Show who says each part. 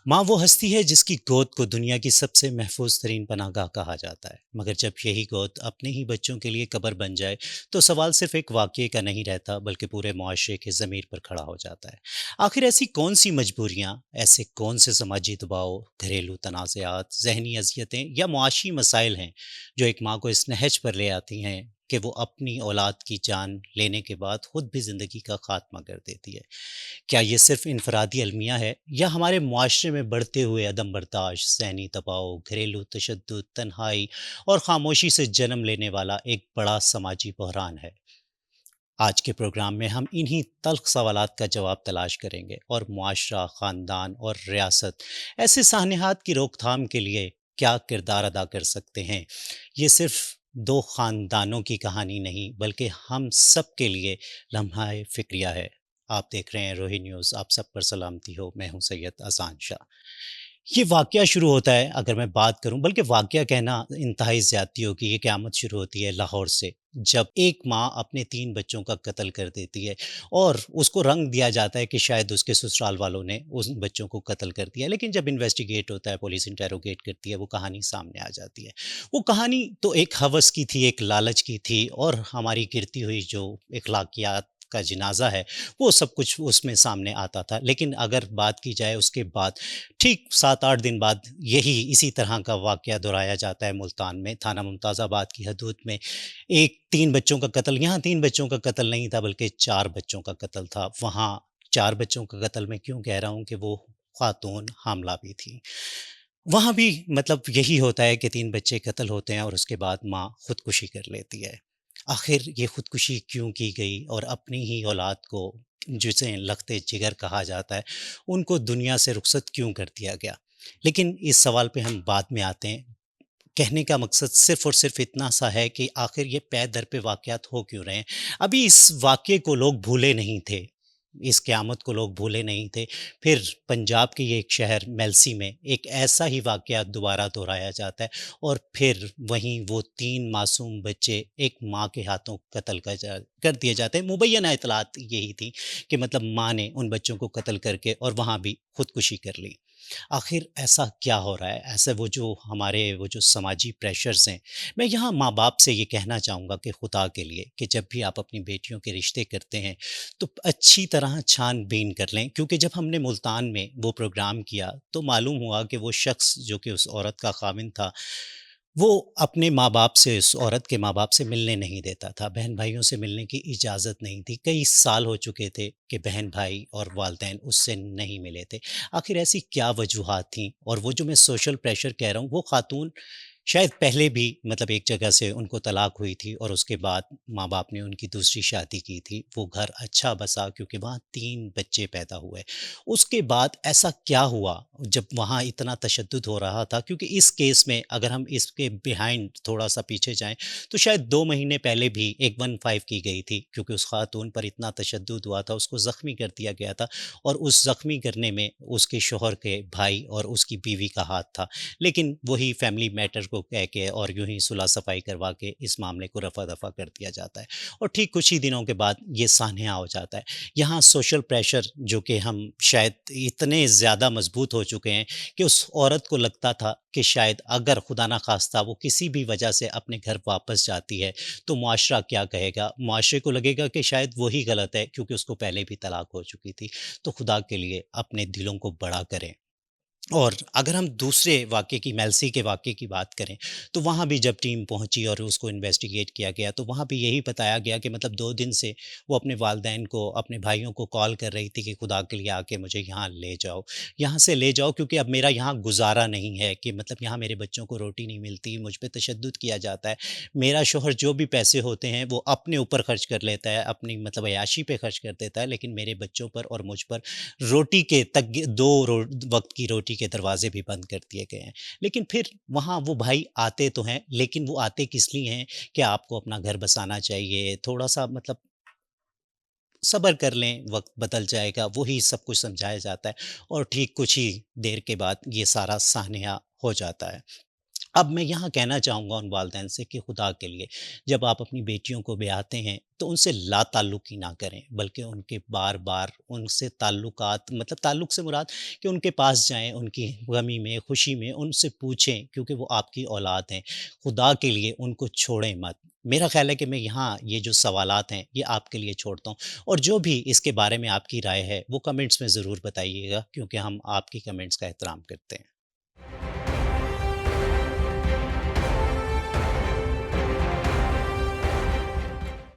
Speaker 1: माँ वो हस्ती है जिसकी गोद को दुनिया की सबसे महफूज तरीन पनाहगाह कहा जाता है, मगर जब यही गोद अपने ही बच्चों के लिए कब्र बन जाए तो सवाल सिर्फ एक वाक़ये का नहीं रहता बल्कि पूरे मुआशरे के ज़मीर पर खड़ा हो जाता है। आखिर ऐसी कौन सी मजबूरियाँ, ऐसे कौन से समाजी दबाव, घरेलू तनाज़ात, ज़हनी अज़ियतें या मुआशी मसाइल हैं जो एक माँ को इस नहज पर ले आती हैं कि वो अपनी औलाद की जान लेने के बाद खुद भी ज़िंदगी का खात्मा कर देती है। क्या ये सिर्फ इनफरादी अलमिया है या हमारे मुआशरे में बढ़ते हुए अदम बर्दाश्त, ज़हनी दबाव, घरेलू तशद्दुद, तन्हाई और खामोशी से जन्म लेने वाला एक बड़ा समाजी बहरान है? आज के प्रोग्राम में हम इन्हीं तल्ख सवालात का जवाब तलाश करेंगे और मुआशरा, ख़ानदान और रियासत ऐसे सानहात की रोकथाम के लिए क्या किरदार अदा कर सकते हैं। ये सिर्फ दो ख़ानदानों की कहानी नहीं बल्कि हम सब के लिए लम्हा फ़िक्रिया है। आप देख रहे हैं रोही न्यूज़, आप सब पर सलामती हो, मैं हूँ सैयद अज़ान शाह। ये वाक़या शुरू होता है, अगर मैं बात करूँ, बल्कि वाक़या कहना इंतहाई ज़्यादती होगी, ये क़यामत शुरू होती है लाहौर से, जब एक माँ अपने 3 बच्चों का कत्ल कर देती है और उसको रंग दिया जाता है कि शायद उसके ससुराल वालों ने उन बच्चों को कत्ल कर दिया। लेकिन जब इन्वेस्टिगेट होता है, पुलिस इंटेरोगेट करती है, वो कहानी सामने आ जाती है। वो कहानी तो एक हवस की थी, एक लालच की थी और हमारी गिरती हुई जो अखलाकियात का जनाज़ा है, वो सब कुछ उसमें सामने आता था। लेकिन अगर बात की जाए उसके बाद, ठीक 7-8 दिन बाद यही इसी तरह का वाक़या दोहराया जाता है मुल्तान में, थाना मुमताज़ाबाद की हदूद में। एक 3 बच्चों का कत्ल, यहाँ 3 बच्चों का कत्ल नहीं था बल्कि 4 बच्चों का कत्ल था। वहाँ 4 बच्चों का कत्ल मैं क्यों कह रहा हूँ कि वो ख़ातून हामला भी थी। वहाँ भी मतलब यही होता है कि 3 बच्चे कत्ल होते हैं और उसके बाद माँ खुदकुशी कर लेती है। आखिर ये खुदकुशी क्यों की गई और अपनी ही औलाद को, जिसे लख्ते जिगर कहा जाता है, उनको दुनिया से रुखसत क्यों कर दिया गया? लेकिन इस सवाल पे हम बाद में आते हैं। कहने का मकसद सिर्फ़ और सिर्फ़ इतना सा है कि आखिर ये पै दर पे वाक़यात हो क्यों रहे हैं? अभी इस वाक़ये को लोग भूले नहीं थे। इस क़यामत को लोग भूले नहीं थे। फिर पंजाब के ये एक शहर मेल्सी में एक ऐसा ही वाक़या दोबारा दोहराया जाता है और फिर वहीं वो 3 मासूम बच्चे एक माँ के हाथों कत्ल कर दिए जाते हैं। मुबैय्यना इत्तलात यही थी कि मतलब माँ ने उन बच्चों को कत्ल करके और वहाँ भी खुदकुशी कर ली। आखिर ऐसा क्या हो रहा है? ऐसे वो जो समाजी प्रेशर्स हैं, मैं यहाँ माँ-बाप से ये कहना चाहूँगा कि खुदा के लिए कि जब भी आप अपनी बेटियों के रिश्ते करते हैं, तो अच्छी तरह छान-बीन कर लें, क्योंकि जब हमने मुल्तान में वो प्रोग्राम किया, तो मालूम हुआ कि वो शख्स जो कि उस औरत का ख़ाविंद था, वो अपने माँ-बाप से, उस औरत के माँ-बाप से मिलने नहीं देता था, बहन-भाइयों से मिलने की इजाज़त नहीं थी। कई साल हो चुके थे कि बहन-भाई और वालिदैन उससे नहीं मिले थे। आखिर ऐसी क्या वजूहात थीं? और वो जो मैं सोशल प्रेशर कह रहा हूँ, वो ख़ातून शायद पहले भी मतलब एक जगह से उनको तलाक हुई थी और उसके बाद माँ-बाप ने उनकी दूसरी शादी की थी। वो घर अच्छा बसा क्योंकि वहाँ 3 बच्चे पैदा हुए। उसके बाद ऐसा क्या हुआ जब वहाँ इतना तशद्दुद हो रहा था? क्योंकि इस केस में अगर हम इसके बिहाइंड थोड़ा-सा पीछे जाएँ, तो शायद 2 महीने पहले भी एक 15 की गई थी, क्योंकि उस ख़ातून पर इतना तशद्दुद हुआ था, उसको ज़ख्मी कर दिया गया था और उस ज़ख्मी करने में उसके शौहर के भाई और उसकी बीवी का हाथ था। लेकिन वही फैमिली मैटर को कह के और यूँ ही सुलह-सफ़ाई करवा के इस मामले को रफ़ा-दफ़ा कर दिया जाता है और ठीक कुछ ही दिनों के बाद ये सान्या हो जाता है। यहाँ सोशल प्रेशर जो कि हम शायद इतने ज़्यादा मज़बूत हो चुके हैं कि उस औरत को लगता था कि शायद अगर खुदा ना ख़ास्ता वो किसी भी वजह से अपने घर वापस जाती है, तो मुआशरा क्या कहेगा? मुआशरे को लगेगा कि शायद वो ही गलत है क्योंकि उसको पहले भी तलाक हो चुकी थी। तो खुदा के लिए अपने दिलों को बड़ा करें। और अगर हम दूसरे वाक़ये की, मेल्सी के वाक़ये की बात करें, तो वहाँ भी जब टीम पहुँची और उसको इन्वेस्टिगेट किया गया, तो वहाँ भी यही बताया गया कि मतलब 2 दिन से वो अपने वालिदैन को, अपने भाइयों को कॉल कर रही थी कि खुदा के लिए आके मुझे यहाँ ले जाओ। यहाँ से ले जाओ क्योंकि अब मेरा यहाँ गुज़ारा नहीं है, कि मतलब यहाँ मेरे बच्चों को रोटी नहीं मिलती, मुझ पे तशद्दुद किया जाता है। मेरा शौहर जो भी पैसे होते हैं, वो अपने ऊपर खर्च कर लेता है, अपनी मतलब अय्याशी पे खर्च कर देता है, लेकिन मेरे बच्चों पर और मुझ पर रोटी के तक 2 वक़्त की रोटी के दरवाज़े भी बंद कर दिए गए हैं। लेकिन फिर वहाँ वो भाई आते तो हैं, लेकिन वो आते किस लिए हैं कि आपको अपना घर बसाना चाहिए, थोड़ा-सा मतलब सब्र कर लें, वक़्त बदल जाएगा, वही सब कुछ समझाया जाता है और ठीक कुछ ही देर के बाद ये सारा सान्या हो जाता है। اب میں یہاں کہنا چاہوں گا ان والدین سے کہ خدا کے لیے جب آپ اپنی بیٹیوں کو بیاتے ہیں تو ان سے لا تعلقی نہ کریں، بلکہ ان کے بار-بار ان سے تعلقات مطلب تعلق سے مراد کہ ان کے پاس جائیں، ان کی غمی میں، خوشی میں ان سے پوچھیں کیونکہ وہ آپ کی اولاد ہیں۔ خدا کے لیے ان کو چھوڑیں مت۔ میرا خیال ہے کہ میں یہاں یہ جو سوالات ہیں یہ آپ کے لیے چھوڑتا ہوں، اور جو بھی اس کے بارے میں آپ کی رائے ہے وہ کمنٹس میں ضرور بتائیے گا کیونکہ ہم آپ کی کمنٹس کا احترام کرتے ہیں۔